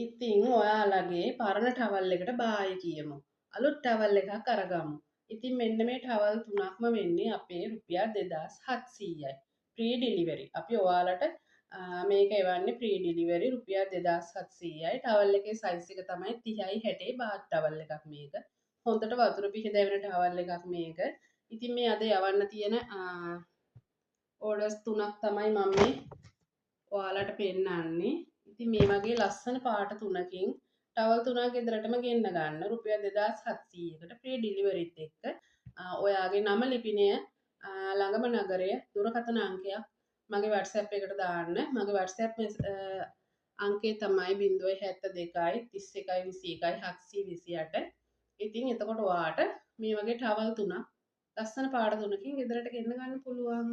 ඉතින් ඔයාලගේ පරණ ටවල් එකට බායි කියමු. අලුත් ටවල් එකක් අරගමු. ඉතින් මෙන්න මේ ටවල් තුනක්ම වෙන්නේ අපේ රුපියල් 2700යි. ප්‍රී ඩිලිවරි. අපි ඔයාලට මේක එවන්නේ ප්‍රී ඩිලිවරි රුපියල් 2700යි. ටවල් එකේ සයිස් එක තමයි 30යි 60යි බාත් ටවල් එකක් මේක. හොඳට වතුර පිහදැවෙන ටවල් එකක් මේක. ඉතින් මේ අද යවන්න තියෙන ඕඩර්ස් තුනක් තමයි මම මේ ඔයාලට පෙන්නන්නේ. ඉතින් මේ වගේ ලස්සන පාට තුනකින් ටවල් තුනක් ගෙදරටම ගෙන්න ගන්න රුපියල් 2700කට ෆ්‍රී ඩිලිවරිත් එක්ක ඔයාගේ නම ලිපිනය ළඟම නගරය දුරකථන අංකයක් මගේ WhatsApp එකට දාන්න. මගේ WhatsApp අංකය තමයි 072 31 21 728. ඉතින් එතකොට ඔයාට මේ වගේ ටවල් තුනක් ලස්සන පාට තුනකින් ගෙදරට ගෙන්න ගන්න පුළුවන්.